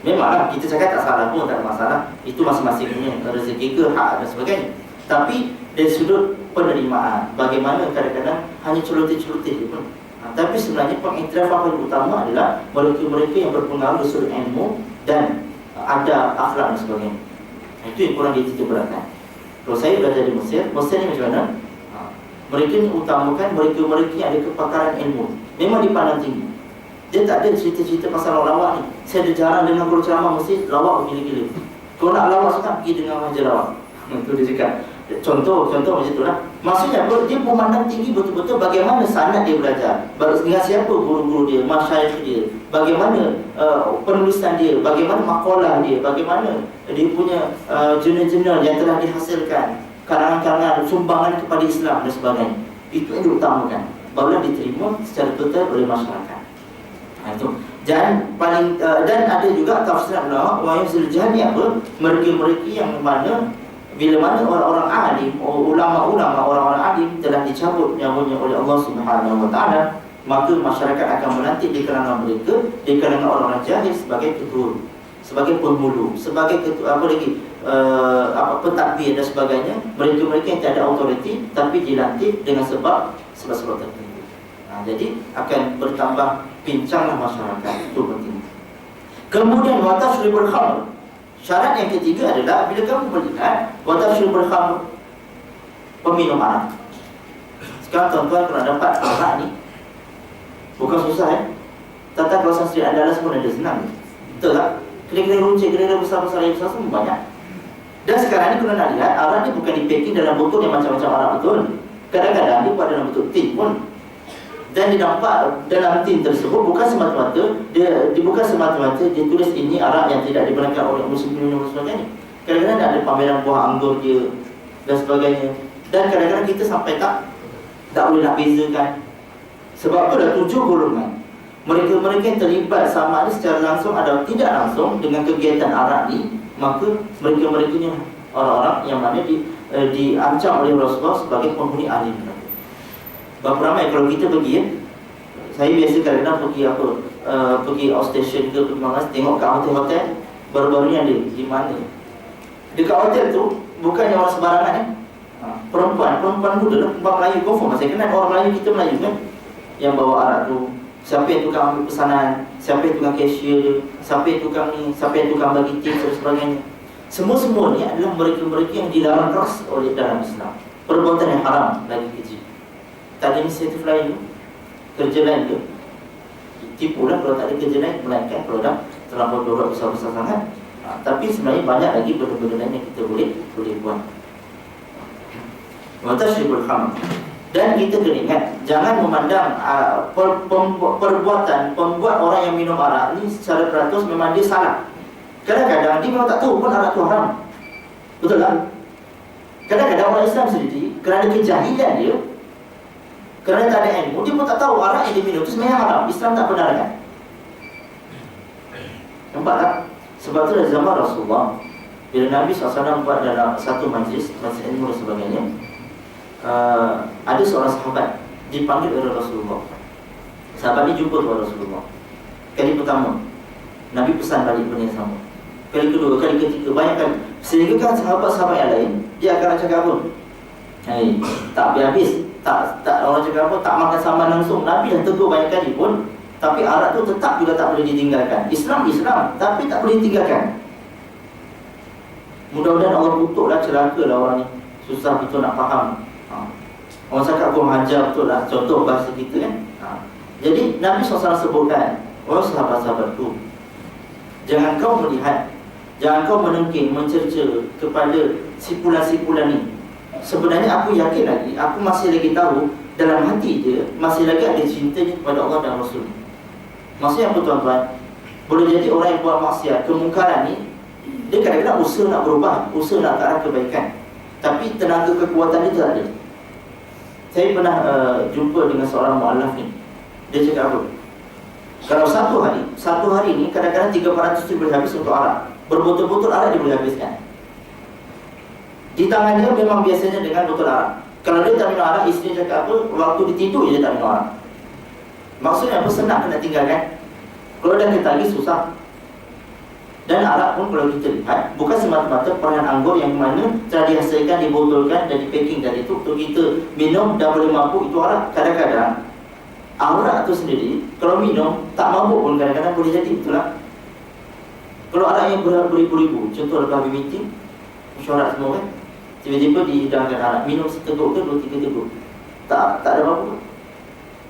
Memanglah kita cakap tak salah pun, tak ada masalah. Itu masing-masing punya rezeki ke, hak dan sebagainya. Tapi dari sudut penerimaan. Bagaimana kadang-kadang hanya celoteh-celoteh pun. Tapi sebenarnya pengiktirafan paling utama adalah mereka-mereka yang berpengaruh dari sudut ilmu dan ada akhlak dan sebagainya. Itu yang kurang dititik beratkan. Kalau saya belajar di Mesir ni macam mana? Mereka ni utamakan mereka-mereka yang ada kepakaran ilmu. Memang dipandang tinggi. Dia tak ada cerita-cerita pasal lawak ni. Saya ada jarang dengar guru ceramah Mesir lawak gila-gila. Kalau nak lawak sangat, pergi dengan Raja Lawak. Itu dia cakap. Contoh macam itulah. Maksudnya apa? Dia memandang tinggi betul-betul bagaimana sanad dia belajar, dengan siapa guru-guru dia, masyayikh dia, bagaimana penulisan dia, bagaimana makalah dia, bagaimana dia punya jurnal-jurnal yang telah dihasilkan, karangan-karangan sumbangan kepada Islam dan sebagainya. Itu yang diutamakan, barulah diterima secara total oleh masyarakat. Itu. Dan paling dan ada juga tafsiran ulama wa yuzil jahmi apa? Mereka-mereka yang mana bila mana orang-orang alim, ulama-ulama, orang-orang alim telah dicabut nyawanya oleh Allah Subhanahu Wa Taala, maka masyarakat akan menanti di kalangan mereka, di kalangan orang-orang jahil sebagai ketua, sebagai penghulu, sebagai ketua, pentadbir dan sebagainya. Mereka-mereka yang tiada autoriti tapi dilantik dengan sebab tertentu. Jadi akan bertambah pincanglah masyarakat. Itu penting. Kemudian watas ribul khamr. Syarat yang ketiga adalah bila kamu melihat watas ribul khamr, peminum arak. Sekarang tuan-tuan kalau dapat arak ni bukan susah Tata kawasan Sri Andalas pun ada senang. Betul tak? Kedai-kedai runcit, kedai-kedai besar-besar yang besar semua banyak. Dan sekarang ni kalau nak lihat, arak ni bukan dipacking dalam botol yang macam-macam arak betul. Kadang-kadang dia buat dalam bentuk tin pun. Dan didampak dalam tin tersebut bukan semata-mata dia tulis ini arak yang tidak dibenarkan oleh muslim dan sebagainya. Kadang-kadang ada pameran buah anggur dia dan sebagainya. Dan kadang-kadang kita sampai tak boleh nak bezakan. Sebab tu ada 7 golongan. Mereka-mereka yang terlibat sama ada secara langsung atau tidak langsung dengan kegiatan arak ni, maka mereka-mereka ni orang-orang yang mana diancam oleh Rasulullah sebagai penghuni ahli neraka. Berapa ramai kalau kita pergi saya biasa kadang-kadang pergi outstation ke pergi mana, tengok kat hotel-hotel baru-baru ni ada di mana. Dekat hotel tu bukannya orang sembarangan perempuan muda lah, perempuan Melayu confirm. Saya kenal orang Melayu, kita Melayu kan, yang bawa arak tu. Siapa yang tukang ambil pesanan, siapa yang tukang cashier dia, siapa yang tukang ni, siapa yang tukang bagi tips dan sebagainya. Semua ni adalah mereka-mereka yang dilarang keras oleh dalam Islam. Perbuatan yang haram lagi keji. Tak ada inisiatif lain tu, kerja lain tu, tipulah kalau tak ada kerja lain, melainkan kalau dah terlampau dorok besar-besar sangat. Tapi sebenarnya banyak lagi benda-benda lain yang kita boleh buat. Watashribul khamr. Dan kita kena ingat, jangan memandang perbuatan pembuat orang yang minum arak ni secara teratur memang dia salah. Kadang-kadang dia memang tak tahu pun arak tu haram. Betul tak? Kadang-kadang orang Islam sendiri kerana kejahilan dia, kerana tak ada ilmu, dia pun tak tahu arak yang dia minum itu sebenarnya haram. Islam tak benarkan. Nampak tak? Sebab tu dari zaman Rasulullah, bila Nabi SAW buat dalam satu majlis ilmu dan sebagainya, ada seorang sahabat dipanggil oleh Rasulullah. Sahabat ni jumpa dengan Rasulullah. Kali pertama, Nabi pesan balik benda yang sama. Kali kedua, kali ketiga, banyak kali. Sehingga kan sahabat-sahabat yang lain, dia akan cakap apa? Tak habis-habis. Tak orang cakap apa, tak makan sambal langsung. Nabi dah tegur banyak kali pun, tapi arak tu tetap juga tak boleh ditinggalkan. Islam, tapi tak boleh ditinggalkan. Mudah-mudahan Allah kutuklah, celakalah orang ni. Susah betul nak faham. Orang cakap kau hajar betul lah, contoh bahasa kita kan. Jadi Nabi SAW sebutkan, sahabat-sahabatku, jangan kau melihat, jangan kau menengking, mencerca kepada sipulan-sipulan ni. Sebenarnya aku yakin lagi, aku masih lagi tahu dalam hati dia masih lagi ada cintanya kepada Allah dan Rasul. Maksudnya apa tuan-tuan? Boleh jadi orang yang buat maksiat, kemungkaran ni, dia kadang-kadang usaha nak berubah, usaha nak ke arah kebaikan, tapi tenaga kekuatan dia tak ada. Saya pernah jumpa dengan seorang mu'alaf ni. Dia cakap apa? Kalau satu hari ni kadang-kadang 300 tu boleh habis untuk arak. Berbotol-botol arak dia boleh habiskan. Di tangan dia memang biasanya dengan botol arak. Kalau dia tak minum arak, isteri cakap apa? Waktu dia tidur dia tak minum arak. Maksudnya apa? Senang nak tinggalkan. Kalau dah ketagih susah. Dan arak pun kalau kita lihat, bukan semata-mata perahan anggur yang mana telah dihasilkan, dibotolkan dan di-packing dan itu untuk kita minum dah boleh mabuk, itu arak. Kadang-kadang arak tu sendiri kalau minum tak mabuk pun kadang-kadang boleh jadi. Itulah kalau arak yang beribu-ribu, contoh lepas meeting mesyuarat semua kan, tiba-tiba dihidangkan arak, minum seteguk ke 2-3 teguk, tak ada mabuk.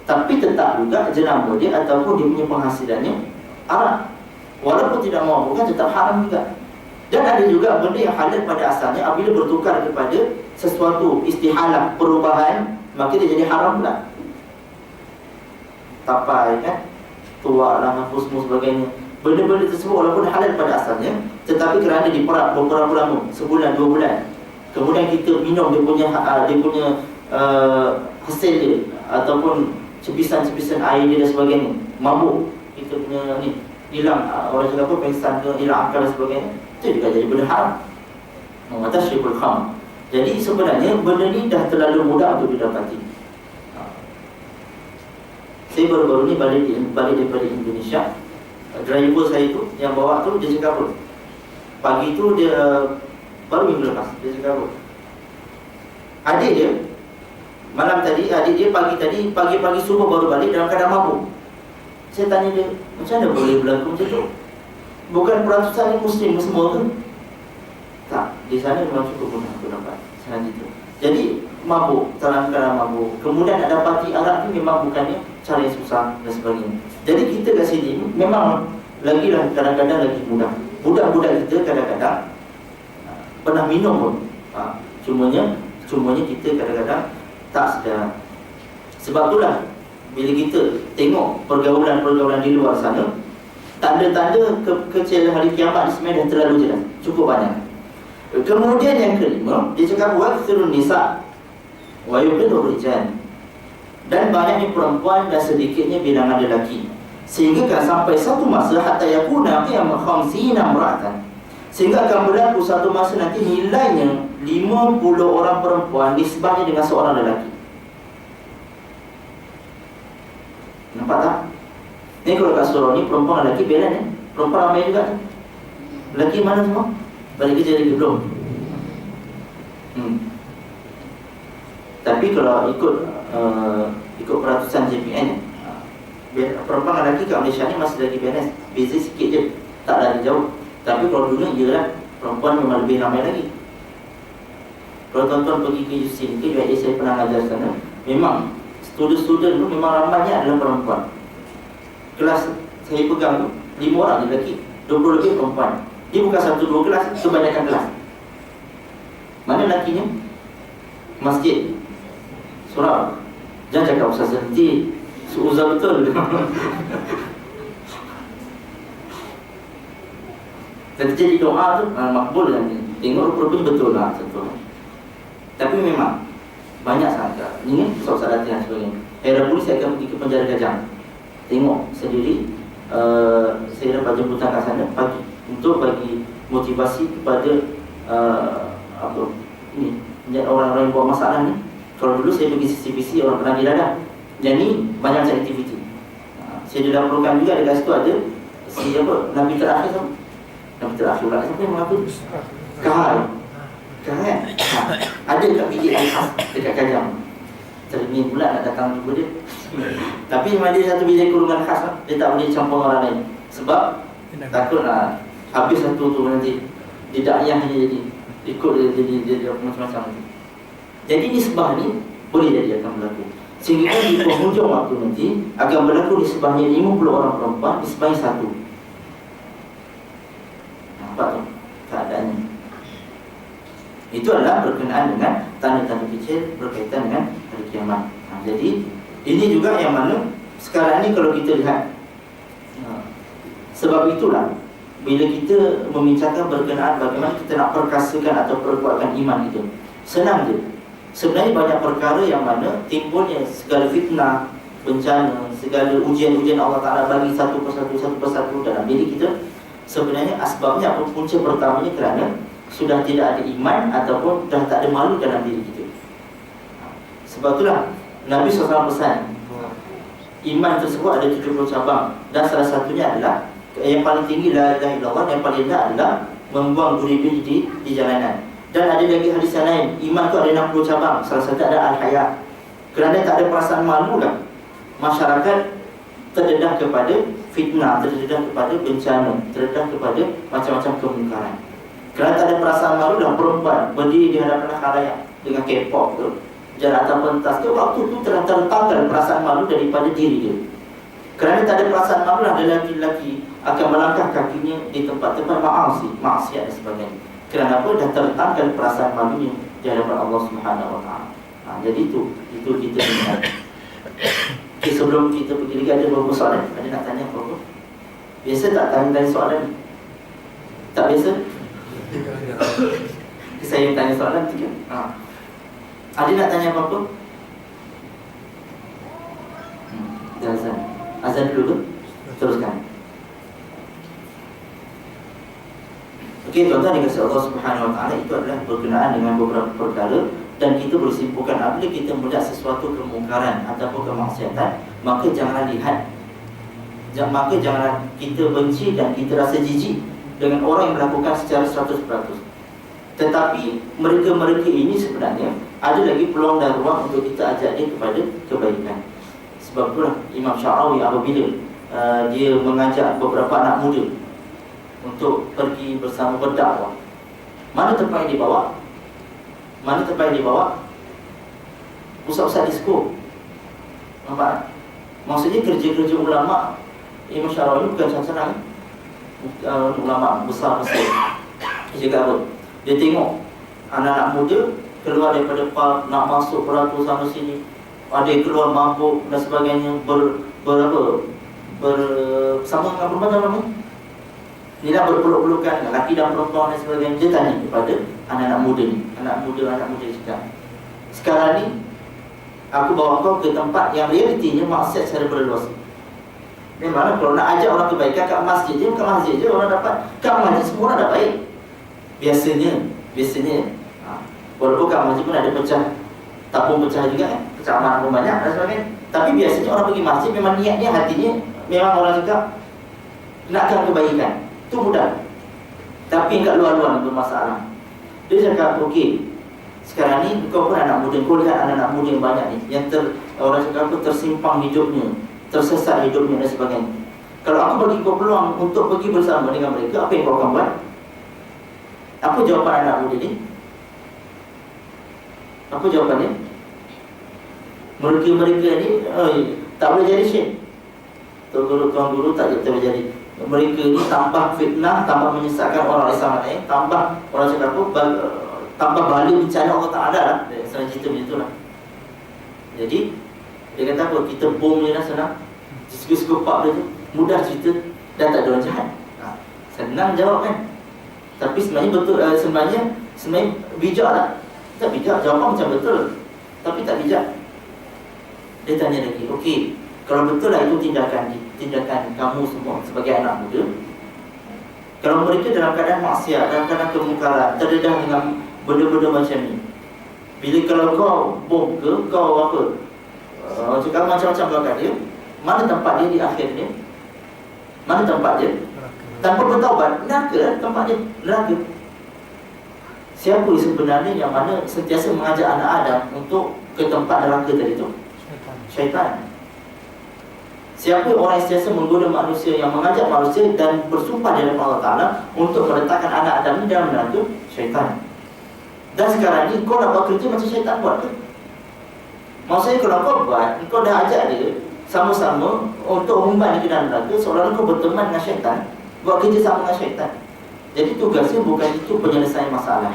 Tapi tetap juga jenama dia ataupun dia punya penghasilannya arak, walaupun tidak mabuk kan tetap haram juga. Dan ada juga benda yang halal pada asalnya, apabila bertukar kepada sesuatu istihalah, perubahan, maka dia jadi haram pula. Tapai kan, tuak lah, hapus sebagainya. Benda-benda tersebut walaupun halal pada asalnya, tetapi kerana diperap beberapa lama, sebulan, 2 bulan, kemudian kita minum dia punya hasil dia, ataupun cepisan-cepisan air dia dan sebagainya, mabuk, kita punya ni hilang, orang cakap apa, pengsan ke, hilang akal dan sebagainya, itu juga jadi benda haram. Atas syirkul kham. Jadi sebenarnya benda ni dah terlalu mudah untuk didapati. Saya baru-baru ni balik daripada Indonesia. Driver saya tu, yang bawa tu, dia cakap apa? Pagi tu dia, baru minggu lepas, dia cakap apa? Adik dia, malam tadi, adik dia pagi-pagi subuh baru balik dalam keadaan mabuk. Saya tanya dia, macam mana boleh berlaku macam tu? Bukan peratusan ni Muslim semua ke? Tak, di sana memang cukup mudah aku dapat seperti itu. Jadi mabuk, dalam keadaan mabuk, kemudian nak dapati arak ni memang bukannya cara yang susah dan sebagainya. Jadi kita kat sini memang lagilah kadang-kadang lagi mudah. Budak-budak kita kadang-kadang pernah minum pun, cumanya kita kadang-kadang tak sedar. Sebab itulah bila kita tengok pergaulan-pergaulan di luar sana, tanda-tanda kekecilan hari kiamat di sebenarnya dah terlalu jelas, cukup banyak. Kemudian yang kelima, dia cakap waqthurun nisa wa yuqidul rijal, dan banyaknya perempuan dan sedikitnya bilangan lelaki, sehingga kan sampai satu masa hatta yakuna qiyam 50 imra'atan, sehingga akan berlaku satu masa nanti nilainya 50 orang perempuan disebabnya dengan seorang lelaki. Nampak tak? Ni kalau kat surau ni perempuan dan lelaki balance ni. Perempuan ramai juga ni. Lelaki mana semua? Balik kerja lagi belum. Tapi kalau ikut peratusan JPN, perempuan dan lelaki kat Malaysia ni masih lagi balance. Beza sikit je, tak lagi jauh. Tapi kalau dunia ialah perempuan memang lebih ramai lagi. Kalau tuan-tuan pergi ke UC ke UIA, saya pernah ajar sana, memang student tu memang ramainya adalah perempuan. Kelas saya pegang tu 5 orang lelaki, 20 lebih perempuan. Dia bukan 1-2 kelas, kebanyakan kelas. Mana lakinya? Masjid, surau. Jangan cakap Ustaz nanti seuzah betul. Dan jadi doa tu makbul nanti. Tengok rupanya betul lah contoh. Tapi memang banyak sangat. Ingat soal latihan sebagainya. Era polis saya akan pergi ke penjara Gajang. Tengok sendiri, saya dapat jemputan kat sana pagi untuk bagi motivasi kepada orang-orang yang buat masalah ni. Kalau dulu saya pergi CCPC, orang pernah didadah. Dan ni banyak macam aktiviti. Saya dilaporkan juga dekat situ ada Nabi terakhir tu. Nabi terakhir pula siapa yang mengaku? Kahal kan? Ada kat bilik khas dekat Kajang. Termin pula nak datang jumpa dia. Tapi memang dia satu bilik kurungan khas lah. Dia tak boleh campur orang lain. Sebab takutlah habis satu tu nanti tidak ayah dia jadi ikut dia macam-macam. Jadi nisbah ni boleh jadi akan berlaku. Sehingga di penghujung waktu nanti akan berlaku nisbahnya 50 orang perempuan disebabnya satu. Nampak tu keadaannya. Itu adalah berkenaan dengan tanda-tanda kecil berkaitan dengan hari kiamat. Jadi ini juga yang mana sekarang ni kalau kita lihat, sebab itulah bila kita membincangkan berkenaan bagaimana kita nak perkasakan atau perkuatkan iman itu, senang je. Sebenarnya banyak perkara yang mana timbulnya segala fitnah, bencana, segala ujian-ujian Allah Ta'ala bagi satu persatu dalam diri kita. Sebenarnya asbabnya apa? Punca pertamanya kerana sudah tidak ada iman ataupun dah tak ada malu dalam diri kita. Sebab itulah Nabi SAW pesan, iman tersebut ada 70 cabang, dan salah satunya adalah Yang paling tinggi la ilaha illallah, yang paling rendah adalah membuang duri di jalanan. Dan ada lagi hadis yang lain, iman tu ada 60 cabang. Salah satu ada al-haya. Kerana tak ada perasaan malu lah, masyarakat terdedah kepada fitnah, terdedah kepada bencana, terdedah kepada macam-macam kemungkaran. Kerana tak ada perasaan malu lah, perempuan berdiri di hadapan khalayak dengan K-pop tu, jalan atas pentas tu, waktu tu tertanggal perasaan malu daripada diri dia. Kerana tak ada perasaan malu lah, lelaki-lelaki akan melangkah kakinya di tempat-tempat maksiat dan sebagainya. Kerana apa? Dah tertanggal perasaan malunya di hadapan Allah Subhanahu Wa Taala. Jadi itu kita dengar. Okay, sebelum kita pergi lagi, ada beberapa soalan. Ada nak tanya apa-apa? Biasa tak tanya soalan? Tak biasa? Saya tanya soalan tiga. Ada nak tanya apa-apa? Dah azan. Azan dulu ke? Teruskan. Okey, tuan-tuan dikasihi Allah Subhanahu Wa Taala, itu adalah berkenaan dengan beberapa perkara. Dan kita boleh simpulkan, apabila kita melihat sesuatu kemungkaran ataupun kemaksiatan, maka janganlah lihat, maka janganlah kita benci dan kita rasa jijik dengan orang yang melakukan secara 100%. Tetapi mereka-mereka ini sebenarnya ada lagi peluang dan ruang untuk kita ajak dia kepada kebaikan. Sebab itulah Imam Syarawi apabila dia mengajak beberapa anak muda untuk pergi bersama berdakwah, mana tempat yang dibawa? Mana tempat yang dibawa? Pusat-pusat disko. Nampak? Maksudnya kerja-kerja ulama Imam Syarawi bukan senang. Ulama besar Mesir. Dia cakap, dia tengok anak-anak muda keluar daripada park, nak masuk beratur sana sini, ada yang keluar mabuk dan sebagainya, bersama dengan perempuan dalam ni. Inilah berpeluk-pelukan lelaki dan perempuan dan sebagainya. Dia tanya kepada anak-anak muda ni, anak muda cakap, sekarang ni aku bawa kau ke tempat yang realitinya maksiat secara berleluasa. Memang kalau nak ajak orang kebaikan kat masjid je, bukan masjid je orang dapat. Kat masjid semua orang dah baik. Biasanya walaupun kat masjid pun ada pecah, tabung pecah juga kan, pecah amanah pun banyak dan sebagainya. Tapi biasanya orang pergi masjid memang niatnya, hatinya memang orang cakap nakkan kebaikan. Itu mudah. Tapi kat luar-luar bermasalah. Dia cakap, okey, sekarang ni kau pun anak muda, kau lihat anak-anak muda yang banyak ni, yang orang cakap apa, tersimpang hidupnya, tersesat hidupnya dan sebagainya. Kalau aku bagi kau peluang untuk pergi bersama dengan mereka, apa yang kau akan buat? Apa jawapan anak muda ni? Apa jawapannya? Mereka ni tak boleh jadi syekh. Tuan guru tak boleh jadi. Mereka ni tambah fitnah, tambah menyesatkan orang Islam lain, tambah orang cakap apa, tambah bala bencana Allah Ta'ala lah. Senang cerita macam tu lah. Jadi dia kata apa, kita bom je lah senang. Suka-suka pak dia tu, mudah cerita, dan tak ada orang jahat. Senang jawab kan. Tapi sebenarnya betul, sebenarnya bijak lah. Tak bijak, jawapan macam betul, tapi tak bijak. Dia tanya lagi, okey, kalau betul lah itu tindakan kamu semua sebagai anak muda, kalau mereka dalam keadaan maksiat, dalam keadaan kemungkaran, terdedah dengan benda-benda macam ni, bila kalau kau bom ke, kau apa, cakap macam-macam belakang dia, mana tempat dia di akhir dia? Mana tempat dia? Tanpa bertaubat, neraka lah tempat dia, neraka. Siapa sebenarnya yang mana sentiasa mengajak anak Adam untuk ke tempat neraka tadi tu? Syaitan. Siapa orang yang sentiasa menggoda manusia, yang mengajak manusia dan bersumpah di hadapan Allah Ta'ala untuk meletakkan anak Adam ni dalam neraka? Syaitan. Dan sekarang ni kau nak buat kerja macam syaitan buat ke? Maksudnya kalau kau buat, kau dah ajak dia sama-sama untuk umban ke dalam neraka, seolah-olah kau berteman dengan syaitan, buat kerja sama dengan syaitan. Jadi tugasnya bukan itu penyelesaian masalah.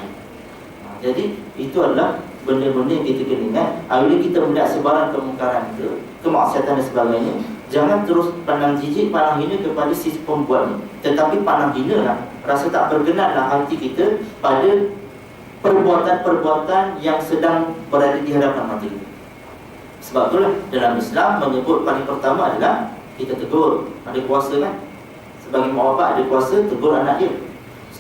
Jadi itu adalah benda-benda yang kita kena ingat. Apabila kita melihat sebarang kemungkaran ke, kemaksiatan dan sebagainya, jangan terus pandang jijik, pandang hina kepada si pembuat ni, tetapi pandang hina lah, rasa tak berkenanlah hati kita pada perbuatan-perbuatan yang sedang berada di hadapan mata kita. Sebab itulah dalam Islam menyebut paling pertama adalah kita tegur. Ada kuasa kan? Sebagai mak bapak ada kuasa tegur anak dia.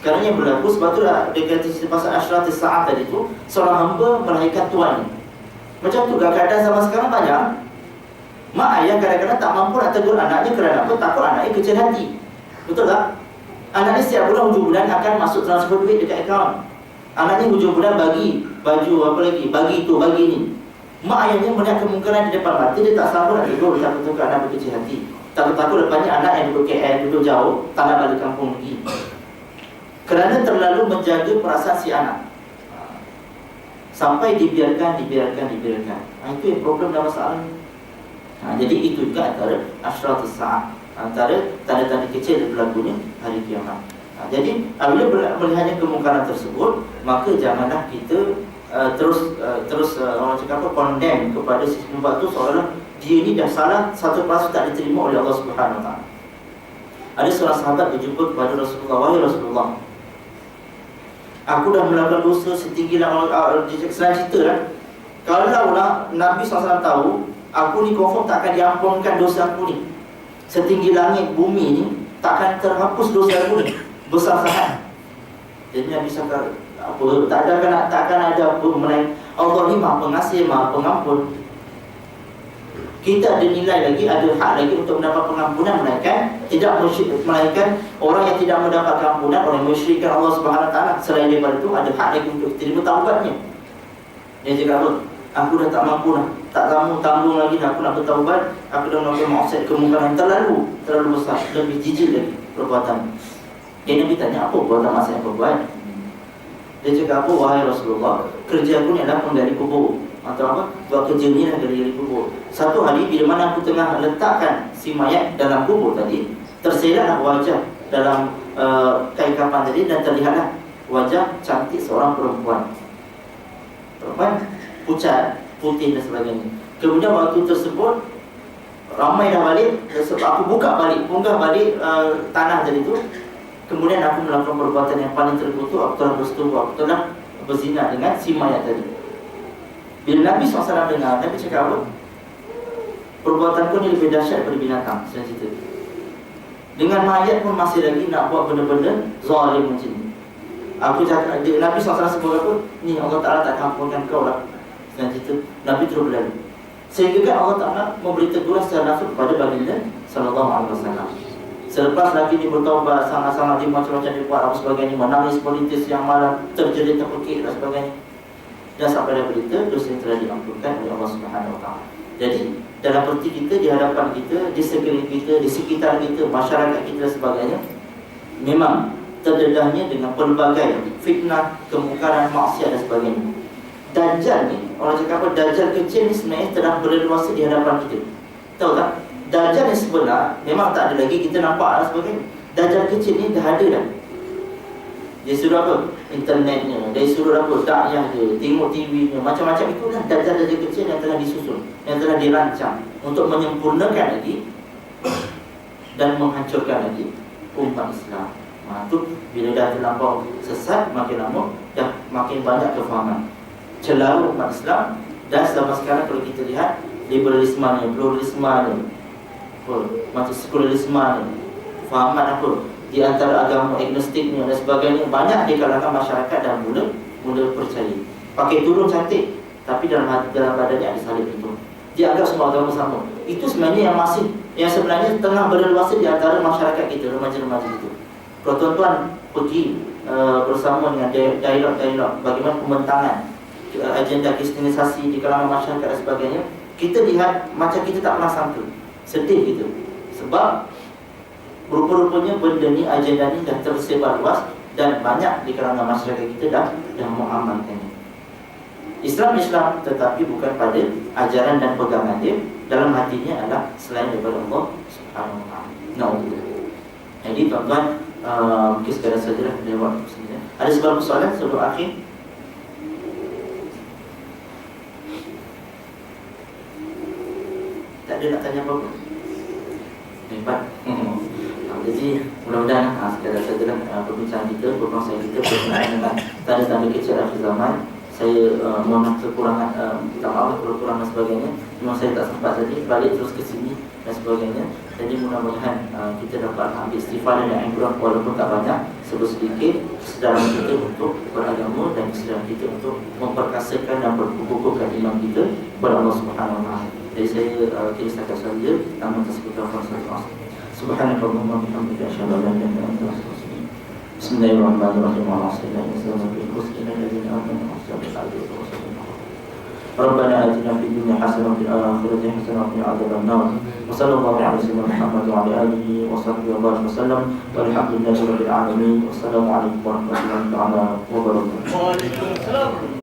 Sekarang yang berlaku, sebab itulah dia kata pasal asyratis sa'at tadi tu, seorang hamba melahirkan tuannya. Macam tu keadaan zaman sekarang banyak. Mak ayah kadang-kadang tak mampu nak tegur anaknya kerana apa? Takut anaknya kecil hati. Betul tak? Anak ni setiap bulan, hujung bulan akan masuk transfer duit dekat akaun. Anak ni hujung bulan bagi baju apa lagi, bagi itu, bagi ni. Mak ayahnya melihat kemungkinan di depan mata, dia tak sanggup nak tidur, tak betul anak berkecil hati. Takut-takut depannya anak yang duduk KL, duduk jauh, tak nak balik kampung lagi. Kerana terlalu menjaga perasaan si anak. Sampai dibiarkan. Itu yang problem dan masalah. Jadi itu juga antara asyratus sa'ah, antara tanda-tanda kecil yang berlakunya hari kiamat. Jadi apabila melihatnya kemungkaran tersebut, maka janganlah kita terus orang cakap apa, condemn kepada si pembuat tu seolah dia ni dah salah, satu persatu tak diterima oleh Allah Subhanahu Wa Taala. Ada seorang sahabat berjumpa kepada Rasulullah, "Wahai Rasulullah, aku dah melakukan dosa setinggi selain cerita kan. Kalaulah Nabi SAW tahu aku ni confirm tak akan diampunkan dosa aku ni, setinggi langit bumi ni takkan terhapus dosa aku ni, besar sangat." Jadi Nabi SAW takkan ada apa melainkan Allah ni Maha Pengasih, Maha Pengampun. Kita ada nilai lagi, ada hak lagi untuk mendapat pengampunan, melainkan orang yang tidak mendapat pengampunan, orang yang mensyirikkan Allah Subhanahu Wa Taala, selain daripada itu ada hak lagi untuk diterima taubatnya. Dia cakap apa? Aku dah tak mampu dah, tak tanggung lagi dah, aku nak bertaubat, aku dah melakukan maksiat kemungkaran terlalu besar, lebih jijik lagi perbuatan. Dia Nabi tanya, apa perbuatan maksiat yang kau buat? Dia cakap apa? Wahai Rasulullah, kerja aku ni adalah menggali kubur, atau apa? Buat kerja ni adalah gali kubur. Satu hari bila mana aku tengah letakkan si mayat dalam kubur tadi, terselatlah wajah dalam kain kafan tadi dan terlihatlah wajah cantik seorang perempuan pucat, putih dan sebagainya. Kemudian waktu tersebut ramai dah balik, aku unggah balik tanah tadi tu. Kemudian aku melakukan perbuatan yang paling terkutuk, aku telah bersetubuh, aku telah berzina dengan si mayat tadi. Bila Nabi SAW dengar, Nabi cakap apa? Perbuatanku ni lebih dahsyat daripada binatang. Selanjutnya, dengan mayat pun masih lagi nak buat benda-benda zalim macam ni. Aku cakap, Nabi SAW sebut apa? Ni Allah Ta'ala tak ampunkan kau lah. Selanjutnya, Nabi terus berlalu. Sehingga kan Allah Ta'ala memberi teguran secara langsung kepada baginda Sallallahu Alaihi Wasallam. Selepas lagi dia bertaubat, sangat-sangat dia macam-macam dia buat apa sebagainya, menangis politis yang malam, terjerit, terpekik dan sebagainya. Dan sampai dah berita, dosa yang telah diampunkan oleh Allah Subhanahu Wa Taala. Jadi dalam perti kita, di hadapan kita, di sekeliling kita, di sekitar kita, masyarakat kita dan sebagainya, memang terdedahnya dengan pelbagai fitnah, kemungkaran, maksiat dan sebagainya. Dajjal ni, orang cakap apa? Dajjal kecil ni sebenarnya telah berleluasa di hadapan kita. Tahu tak? Dajjal yang sebenar memang tak ada lagi, kita nampak dan sebagainya. Dajjal kecil ni dah ada dah. Dia suruh apa? Internetnya, dia suruh apa? Dakwah dia, tengok TV-nya, macam-macam. Itulah dajjal-dajjal kecil yang telah disusun, yang telah dirancang untuk menyempurnakan lagi dan menghancurkan lagi umat Islam. Itu bila dah terlampau sesat, makin lama dah makin banyak kefahaman celah umat Islam. Dan selama sekarang kalau kita lihat liberalisme ni, pluralisme ni, macam sekularisme ni, fahaman apa di antara agama agnostik ni dan sebagainya, banyak di kalangan masyarakat dan mula percaya. Pakai tudung cantik, tapi dalam badannya ada salib itu. Dia anggap semua agama sama. Itu sebenarnya yang sebenarnya tengah berleluasa di antara masyarakat kita, remaja-remaja itu. Kalau tuan-tuan pergi bersama dengan dialog-dialog bagaimana pembentangan agenda kristenisasi di kalangan masyarakat dan sebagainya, kita lihat macam kita tak pernah sangka. Sedih gitu. Sebab rupa-rupanya benda ni, agenda ni dah tersebar luas dan banyak di kalangan masyarakat kita dah mengamalkannya. Islam tetapi bukan pada ajaran dan pegangan dia, dalam hatinya adalah selain daripada Allah Subhanahu Wa Taala. Jadi tuan-tuan, mungkin sekadar sajalah dari waktu sini. Ada sebuah persoalan sebelum akhir? Tak ada nak tanya apa-apa? Hebat. Jadi mudah-mudahan sekadar sajalah perbincangan kita, perkongsian kita berkenaan dengan tanda-tanda kecil akhir zaman. Saya mohon kekurangan, minta maaf kekurangan dan sebagainya. Memang saya tak sempat tadi balik terus ke sini dan sebagainya. Jadi mudah-mudahan kita dapat ambil istifadah dan ibrah walaupun tak banyak, sedikit kesedaran kita untuk beragama dan kesedaran kita untuk memperkasakan dan berkukuhkan iman kita kepada Allah Subhanahu Wa Taala. Jadi saya kira setakat saja. Nama tersebut Subhanakallahumma wa bihamdika asyhadu an la ilaha illa anta astaghfiruka wa atubu ilaik. Bismillahirrahmanirrahim. Wa sallallahu alaihi wa sallam. ربنا آتنا في الدنيا حسنة وفي الآخرة حسنة وقنا عذاب النار وصلى الله على سيدنا محمد وعلى آله وصحبه وسلم والحمد لله رب العالمين والسلام عليكم ورحمة الله تعالى وبركاته.